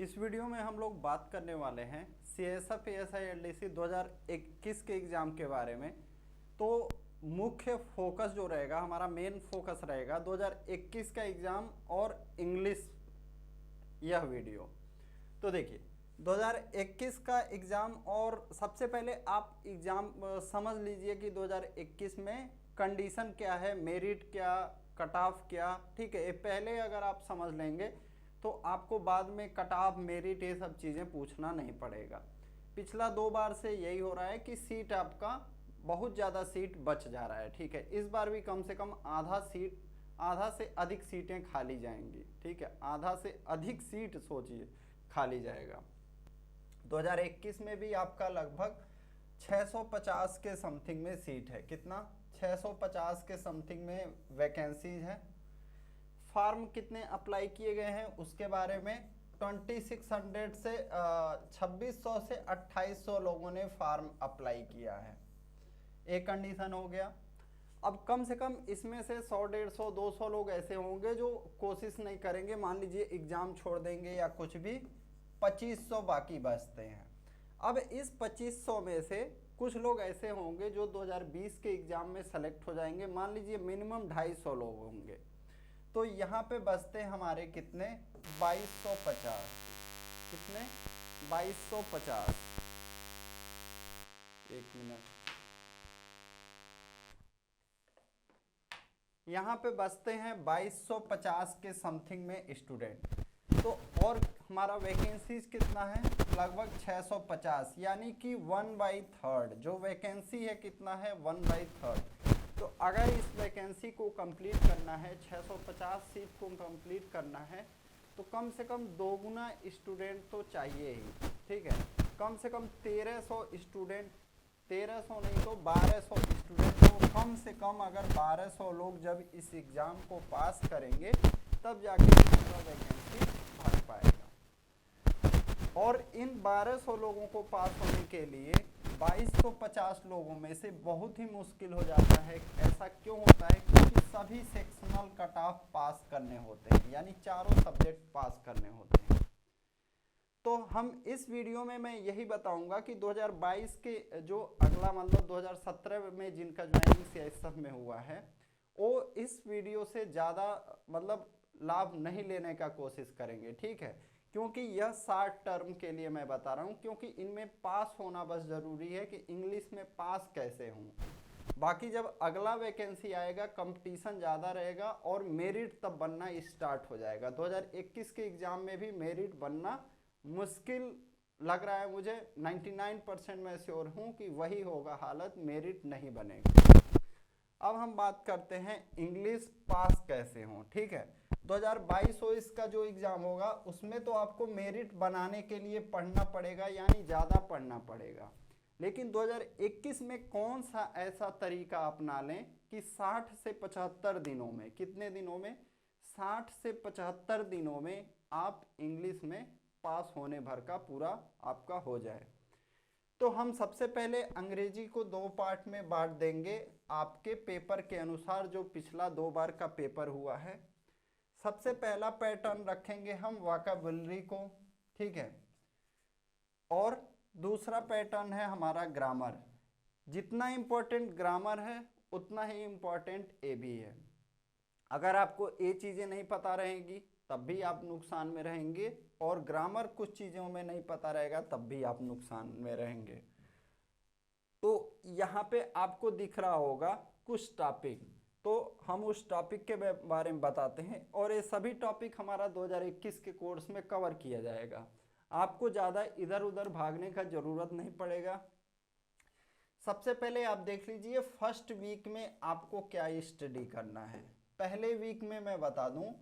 इस वीडियो में हम लोग बात करने वाले हैं CSF ASI LDC 2021 के एग्ज़ाम के बारे में। तो मुख्य फोकस जो रहेगा, हमारा मेन फोकस रहेगा 2021 का एग्ज़ाम और इंग्लिश, यह वीडियो। तो देखिए 2021 का एग्ज़ाम, और सबसे पहले आप एग्ज़ाम समझ लीजिए कि 2021 में कंडीशन क्या है, मेरिट क्या, कट ऑफ क्या, ठीक है। ये पहले अगर आप समझ लेंगे तो आपको बाद में कट ऑफ, मेरिट, ये सब चीज़ें पूछना नहीं पड़ेगा। पिछला 2 बार से यही हो रहा है कि सीट आपका बहुत ज़्यादा सीट बच जा रहा है, ठीक है। इस बार भी कम से कम आधा से अधिक सीटें खाली जाएंगी, ठीक है। आधा से अधिक सीट सोचिए खाली जाएगा। 2021 में भी आपका लगभग 650 के समथिंग में सीट है। कितना? 650 के समथिंग में वैकेंसीज है। फॉर्म कितने अप्लाई किए गए हैं उसके बारे में 2600 से 2600 से 2800 लोगों ने फॉर्म अप्लाई किया है। एक कंडीशन हो गया। अब कम से कम इसमें से 100, 150, 200 लोग ऐसे होंगे जो कोशिश नहीं करेंगे, मान लीजिए एग्जाम छोड़ देंगे या कुछ भी, 2500 बाकी बचते हैं। अब इस 2500 में से कुछ लोग ऐसे होंगे जो 2020 के एग्जाम में सेलेक्ट हो जाएंगे, मान लीजिए मिनिमम 250 लोग होंगे। तो यहाँ पे बचते हमारे कितने? 2250। कितने? 2250। एक मिनट। यहाँ पे बचते हैं 2250 के समथिंग में स्टूडेंट। तो और हमारा वैकेंसीज कितना है? लगभग 650, यानी कि 1/3 जो वैकेंसी है कितना है? 1/3। तो अगर इस वैकेंसी को कंप्लीट करना है, 650 सीट को कंप्लीट करना है, तो कम से कम 2 गुना स्टूडेंट तो चाहिए ही, ठीक है। कम से कम 1300 स्टूडेंट, 1300 नहीं तो 1200 स्टूडेंट, तो कम से कम अगर 1200 लोग जब इस एग्ज़ाम को पास करेंगे तब जाके दूसरा वैकेंसी भर पाएगा। और इन 1200 लोगों को पास होने के लिए 2250 लोगों में से बहुत ही मुश्किल हो जाता है। ऐसा क्यों होता है? क्योंकि सभी सेक्शनल कट ऑफ पास करने होते हैं, यानी चारों सब्जेक्ट पास करने होते हैं। तो हम इस वीडियो में मैं यही बताऊंगा कि 2022 के जो अगला, मतलब 2017 में जिनका ज्वाइनिंग CSF में हुआ है, वो इस वीडियो से ज़्यादा मतलब लाभ नहीं लेने का कोशिश करेंगे, ठीक है। क्योंकि यह शॉर्ट टर्म के लिए मैं बता रहा हूँ, क्योंकि इनमें पास होना बस ज़रूरी है कि इंग्लिश में पास कैसे हूँ। बाकी जब अगला वैकेंसी आएगा, कंपटीशन ज़्यादा रहेगा और मेरिट तब बनना स्टार्ट हो जाएगा। 2021 के एग्ज़ाम में भी मेरिट बनना मुश्किल लग रहा है मुझे। 99% मैं श्योर हूँ कि वही होगा हालत, मेरिट नहीं बनेगा। अब हम बात करते हैं इंग्लिश पास कैसे हों, ठीक है। 2022 का जो एग्ज़ाम होगा उसमें तो आपको मेरिट बनाने के लिए पढ़ना पड़ेगा, यानी ज़्यादा पढ़ना पड़ेगा। लेकिन 2021 में कौन सा ऐसा तरीका अपना लें कि 60 से 75 दिनों में, कितने दिनों में? 60 से 75 दिनों में आप इंग्लिश में पास होने भर का पूरा आपका हो जाए। तो हम सबसे पहले अंग्रेजी को 2 पार्ट में बांट देंगे आपके पेपर के अनुसार, जो पिछला 2 बार का पेपर हुआ है। सबसे पहला पैटर्न रखेंगे हम वोकैबुलरी को, ठीक है। और दूसरा पैटर्न है हमारा ग्रामर। जितना इम्पोर्टेंट ग्रामर है उतना ही इम्पोर्टेंट ए भी है। अगर आपको ये चीज़ें नहीं पता रहेंगी तब भी आप नुकसान में रहेंगे, और ग्रामर कुछ चीज़ों में नहीं पता रहेगा तब भी आप नुकसान में रहेंगे। तो यहाँ पे आपको दिख रहा होगा कुछ टॉपिक, तो हम उस टॉपिक के बारे में बताते हैं, और ये सभी टॉपिक हमारा 2021 के कोर्स में कवर किया जाएगा। आपको ज़्यादा इधर उधर भागने का ज़रूरत नहीं पड़ेगा। सबसे पहले आप देख लीजिए फर्स्ट वीक में आपको क्या स्टडी करना है। पहले वीक में मैं बता दूं,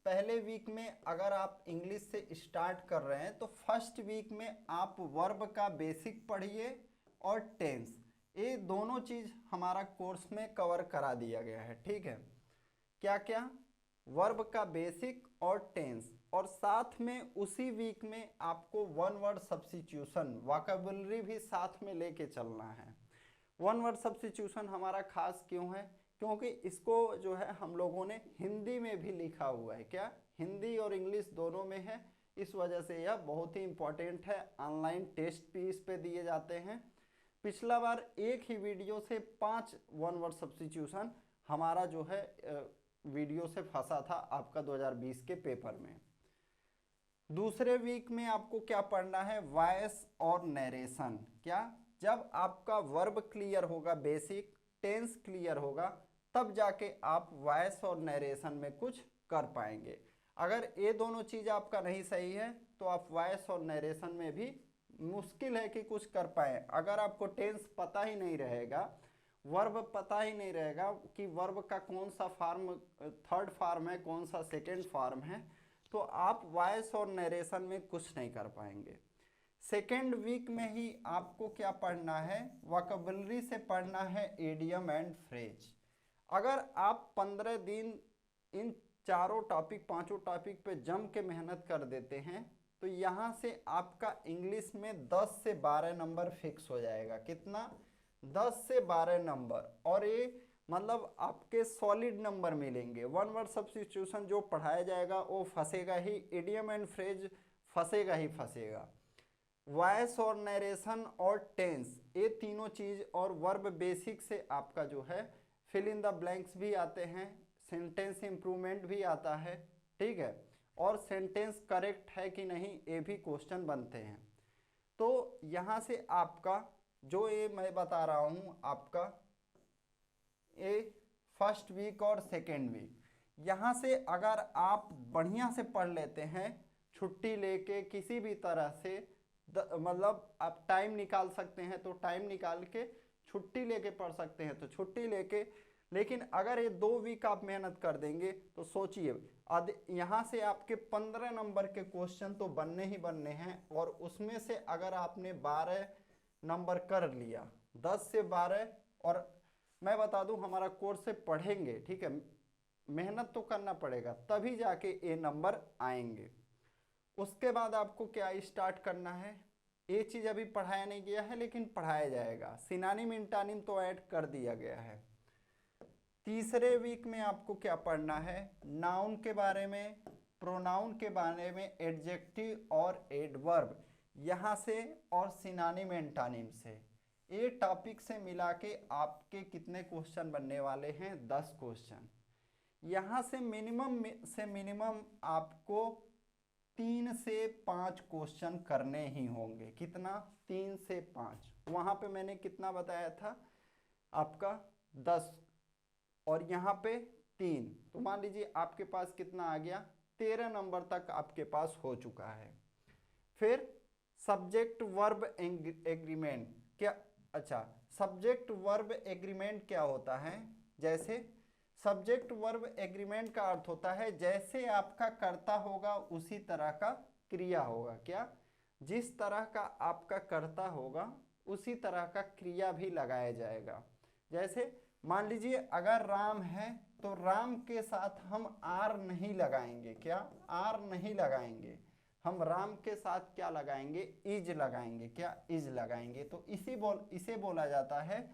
पहले वीक में अगर आप इंग्लिश से स्टार्ट कर रहे हैं तो फर्स्ट वीक में आप वर्ब का बेसिक पढ़िए और टेंस, ये दोनों चीज़ हमारा कोर्स में कवर करा दिया गया है, ठीक है। क्या क्या? वर्ब का बेसिक और टेंस, और साथ में उसी वीक में आपको 1 वर्ड सब्स्टिट्यूशन, वोकैबुलरी भी साथ में लेके चलना है। 1 वर्ड सब्स्टिट्यूशन हमारा खास क्यों है? क्योंकि इसको जो है हम लोगों ने हिंदी में भी लिखा हुआ है। क्या? हिंदी और इंग्लिश दोनों में है, इस वजह से यह बहुत ही इम्पोर्टेंट है। ऑनलाइन टेस्ट भी इस पे दिए जाते हैं। पिछला बार एक ही वीडियो से 5 वन वर्ड सब्स्टिट्यूशन हमारा जो है वीडियो से फंसा था आपका 2020 के पेपर में। दूसरे वीक में आपको क्या पढ़ना है, वॉइस और नरेशन। क्या, जब आपका वर्ब क्लियर होगा, बेसिक टेंस क्लियर होगा, तब जाके आप वॉइस और नरेशन में कुछ कर पाएंगे। अगर ये दोनों चीज़ आपका नहीं सही है तो आप वॉइस और नरेशन में भी मुश्किल है कि कुछ कर पाए। अगर आपको टेंस पता ही नहीं रहेगा, वर्ब पता ही नहीं रहेगा कि वर्ब का कौन सा फॉर्म थर्ड फॉर्म है, कौन सा सेकेंड फॉर्म है, तो आप वॉइस और नरेशन में कुछ नहीं कर पाएंगे। सेकेंड वीक में ही आपको क्या पढ़ना है, वोकैबुलरी से पढ़ना है इडियम एंड फ्रेज। अगर आप 15 दिन इन चारों टॉपिक, पांचों टॉपिक पे जम के मेहनत कर देते हैं तो यहाँ से आपका इंग्लिश में 10 से 12 नंबर फिक्स हो जाएगा। कितना, 10 से 12 नंबर। और ये मतलब आपके सॉलिड नंबर मिलेंगे। वन वर्ड सब्स्टिट्यूशन जो पढ़ाया जाएगा वो फंसेगा ही, इडियम एंड फ्रेज फंसेगा ही फंसेगा। वॉइस और नरेशन और टेंस, ये तीनों चीज़, और वर्ब बेसिक से आपका जो है फिल इन द ब्लैंक्स भी आते हैं, सेंटेंस इम्प्रूवमेंट भी आता है, ठीक है, और सेंटेंस करेक्ट है कि नहीं ये भी क्वेश्चन बनते हैं। तो यहाँ से आपका जो ये मैं बता रहा हूँ आपका ये फर्स्ट वीक और सेकेंड वीक, यहाँ से अगर आप बढ़िया से पढ़ लेते हैं, छुट्टी लेके किसी भी तरह से मतलब आप टाइम निकाल सकते हैं तो टाइम निकाल के छुट्टी लेके पढ़ सकते हैं तो छुट्टी लेके, लेकिन अगर ये 2 वीक आप मेहनत कर देंगे तो सोचिए यहाँ से आपके 15 नंबर के क्वेश्चन तो बनने ही बनने हैं। और उसमें से अगर आपने 12 नंबर कर लिया, 10 से 12, और मैं बता दूं हमारा कोर्स से पढ़ेंगे, ठीक है, मेहनत तो करना पड़ेगा तभी जाके ये नंबर आएंगे। उसके बाद आपको क्या स्टार्ट करना है, ये चीज़ अभी पढ़ाया नहीं गया है लेकिन पढ़ाया जाएगा। सिनोनिम इंटोनिम तो ऐड कर दिया गया है। तीसरे वीक में आपको क्या पढ़ना है, नाउन के बारे में, प्रोनाउन के बारे में, एडजेक्टिव और एडवर्ब यहाँ से, और सिनोनिम एंटोनिम से। ये टॉपिक से मिला के आपके कितने क्वेश्चन बनने वाले हैं, 10 क्वेश्चन। यहाँ से मिनिमम आपको 3 से 5 क्वेश्चन करने ही होंगे। कितना, 3 से 5। वहाँ पे मैंने कितना बताया था आपका 10, और यहाँ पे 3, तो मान लीजिए आपके पास कितना आ गया, 13 नंबर तक आपके पास हो चुका है। फिर सब्जेक्ट वर्ब एग्रीमेंट क्या, अच्छा, सब्जेक्ट वर्ब एग्रीमेंट क्या होता है, जैसे सब्जेक्ट वर्ब एग्रीमेंट का अर्थ होता है जैसे आपका कर्ता होगा उसी तरह का क्रिया होगा। क्या, जिस तरह का आपका कर्ता होगा उसी तरह का क्रिया भी लगाया जाएगा। जैसे मान लीजिए अगर राम है तो राम के साथ हम आर नहीं लगाएंगे। क्या, आर नहीं लगाएंगे, हम राम के साथ क्या लगाएंगे, इज लगाएंगे। क्या, इज लगाएंगे। तो इसे बोला जाता है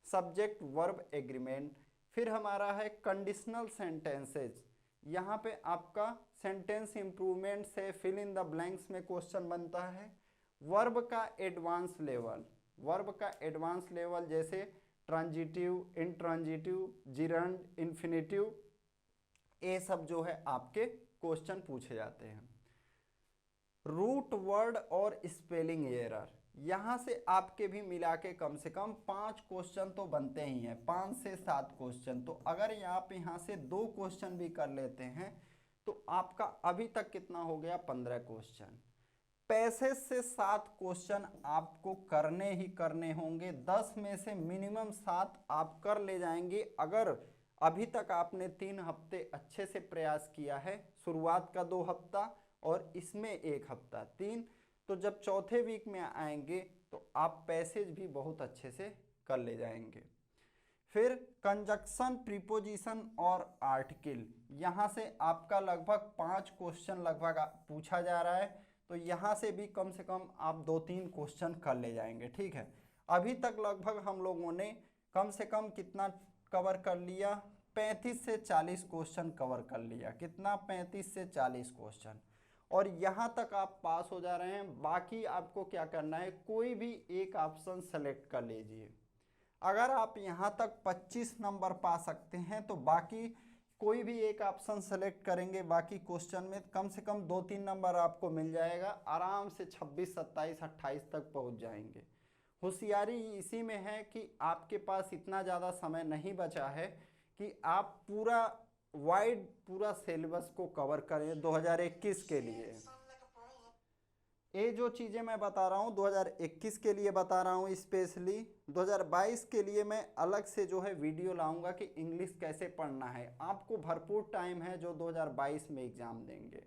सब्जेक्ट वर्ब एग्रीमेंट। फिर हमारा है कंडीशनल सेंटेंसेज। यहाँ पे आपका सेंटेंस इंप्रूवमेंट से फिल इन द ब्लैंक्स में क्वेश्चन बनता है। वर्ब का एडवांस लेवल, वर्ब का एडवांस लेवल जैसे ट्रांजिटिव, इंट्रांजिटिव, जिरंड, इन्फिनेटिव, ये सब जो है आपके क्वेश्चन पूछे जाते हैं। रूट वर्ड और स्पेलिंग एरर, यहाँ से आपके भी मिला के कम से कम 5 क्वेश्चन तो बनते ही हैं, 5 से 7 क्वेश्चन। तो अगर आप यहाँ से 2 क्वेश्चन भी कर लेते हैं तो आपका अभी तक कितना हो गया, 15 क्वेश्चन। पैसेज से 7 क्वेश्चन आपको करने ही करने होंगे। 10 में से मिनिमम 7 आप कर ले जाएंगे अगर अभी तक आपने 3 हफ्ते अच्छे से प्रयास किया है, शुरुआत का 2 हफ्ता और इसमें 1 हफ्ता, 3। तो जब चौथे वीक में आएंगे तो आप पैसेज भी बहुत अच्छे से कर ले जाएंगे। फिर कंजक्शन, प्रीपोजिशन और आर्टिकल, यहाँ से आपका लगभग 5 क्वेश्चन लगभग पूछा जा रहा है। तो यहाँ से भी कम से कम आप 2-3 क्वेश्चन कर ले जाएंगे, ठीक है। अभी तक लगभग हम लोगों ने कम से कम कितना कवर कर लिया, 35 से 40 क्वेश्चन कवर कर लिया। कितना, 35 से 40 क्वेश्चन। और यहाँ तक आप पास हो जा रहे हैं। बाकी आपको क्या करना है, कोई भी एक ऑप्शन सेलेक्ट कर लीजिए। अगर आप यहाँ तक 25 नंबर पा सकते हैं तो बाकी कोई भी एक ऑप्शन सेलेक्ट करेंगे, बाकी क्वेश्चन में कम से कम 2-3 नंबर आपको मिल जाएगा, आराम से 26, 27, 28 तक पहुँच जाएंगे। होशियारी इसी में है कि आपके पास इतना ज़्यादा समय नहीं बचा है कि आप पूरा वाइड पूरा सिलेबस को कवर करें 2021 के लिए। ये जो चीज़ें मैं बता रहा हूँ 2021 के लिए बता रहा हूँ स्पेशली। 2022 के लिए मैं अलग से जो है वीडियो लाऊंगा कि इंग्लिश कैसे पढ़ना है। आपको भरपूर टाइम है जो 2022 में एग्ज़ाम देंगे।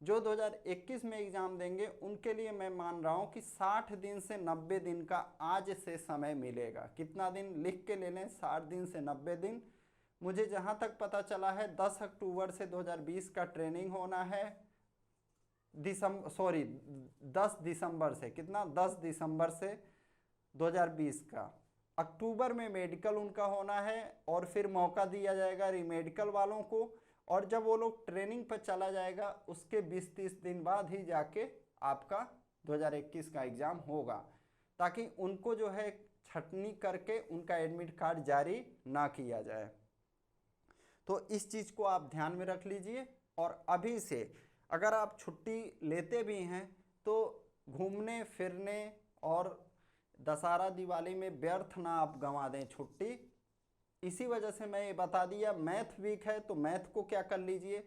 जो 2021 में एग्ज़ाम देंगे उनके लिए मैं मान रहा हूँ कि 60 दिन से 90 दिन का आज से समय मिलेगा। कितना दिन लिख के ले लें, 60 दिन से 90 दिन। मुझे जहाँ तक पता चला है 10 अक्टूबर से 2020 का ट्रेनिंग होना है, 10 दिसंबर से, कितना 10 दिसंबर से 2020 का। अक्टूबर में मेडिकल उनका होना है और फिर मौका दिया जाएगा रीमेडिकल वालों को, और जब वो लोग ट्रेनिंग पर चला जाएगा उसके 20-30 दिन बाद ही जाके आपका 2021 का एग्ज़ाम होगा, ताकि उनको जो है छटनी करके उनका एडमिट कार्ड जारी ना किया जाए। तो इस चीज़ को आप ध्यान में रख लीजिए। और अभी से अगर आप छुट्टी लेते भी हैं तो घूमने फिरने और दशहरा दिवाली में व्यर्थ ना आप गंवा दें छुट्टी। इसी वजह से मैं ये बता दिया, मैथ वीक है तो मैथ को क्या कर लीजिए,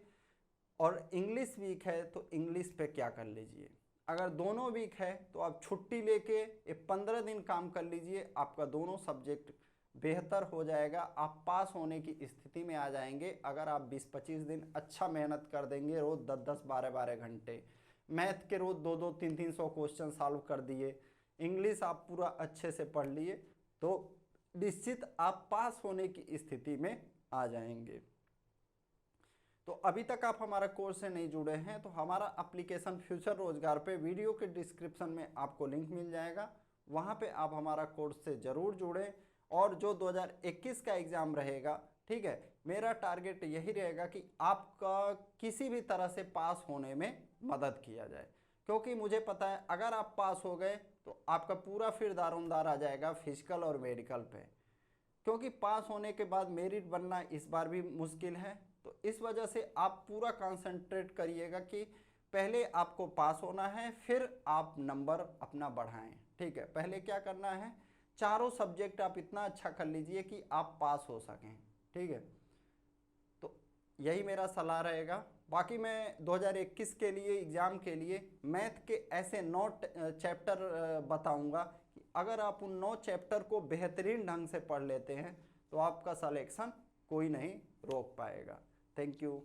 और इंग्लिश वीक है तो इंग्लिश पे क्या कर लीजिए। अगर दोनों वीक है तो आप छुट्टी लेके ये 15 दिन काम कर लीजिए, आपका दोनों सब्जेक्ट बेहतर हो जाएगा, आप पास होने की स्थिति में आ जाएंगे। अगर आप 20-25 दिन अच्छा मेहनत कर देंगे, रोज़ 10-10, 12-12 घंटे मैथ के रोज़ 2-2, 300 क्वेश्चन सॉल्व कर दिए, इंग्लिश आप पूरा अच्छे से पढ़ लिए, तो निश्चित आप पास होने की स्थिति में आ जाएंगे। तो अभी तक आप हमारा कोर्स से नहीं जुड़े हैं तो हमारा एप्लीकेशन फ्यूचर रोजगार पे वीडियो के डिस्क्रिप्शन में आपको लिंक मिल जाएगा, वहाँ पे आप हमारा कोर्स से ज़रूर जुड़ें। और जो 2021 का एग्ज़ाम रहेगा, ठीक है, मेरा टारगेट यही रहेगा कि आपका किसी भी तरह से पास होने में मदद किया जाए, क्योंकि मुझे पता है अगर आप पास हो गए तो आपका पूरा फिर दारोमदार आ जाएगा फिजिकल और मेडिकल पे, क्योंकि पास होने के बाद मेरिट बनना इस बार भी मुश्किल है। तो इस वजह से आप पूरा कंसंट्रेट करिएगा कि पहले आपको पास होना है, फिर आप नंबर अपना बढ़ाएं। ठीक है, पहले क्या करना है, चारों सब्जेक्ट आप इतना अच्छा कर लीजिए कि आप पास हो सकें। ठीक है, तो यही मेरा सलाह रहेगा। बाकी मैं 2021 के लिए एग्ज़ाम के लिए मैथ के ऐसे 9 चैप्टर बताऊंगा कि अगर आप उन 9 चैप्टर को बेहतरीन ढंग से पढ़ लेते हैं तो आपका सिलेक्शन कोई नहीं रोक पाएगा। Thank you.